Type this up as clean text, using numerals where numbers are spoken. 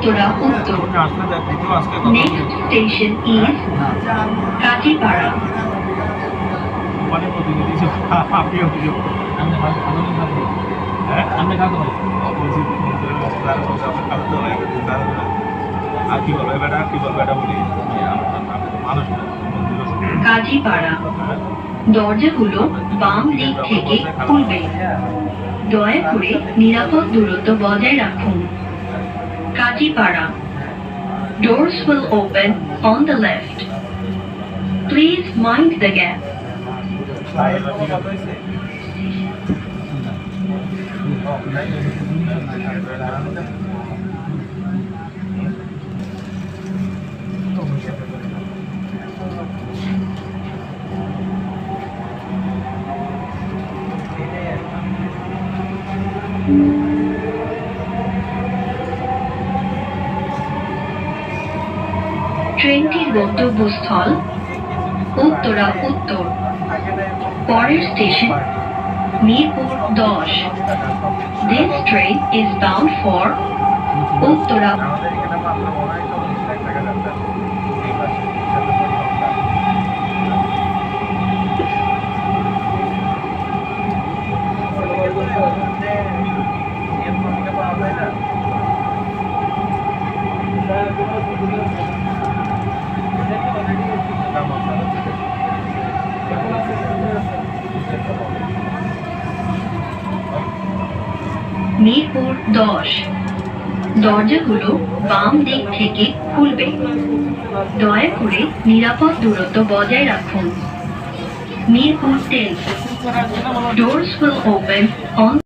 উত্তরা উত্তর। Next station is Kazipara. Kazipara. দরজাগুলো বাম দিক থেকে খুলবে। দয়া করে নিরাপদ দূরত্ব বজায় রাখুন। Kazipara. Doors will open on the left. Please mind the gap. ট্রেনটির গন্তব্যস্থল উত্তরা উত্তর। পরের station Mirpur 10। This train is bound for Uttara. Mirpur 10। দরজাগুলো বাম দিক থেকে খুলবে। দয়া করে নিরাপদ দূরত্ব বজায় রাখুন। Mirpur 10। Doors will open on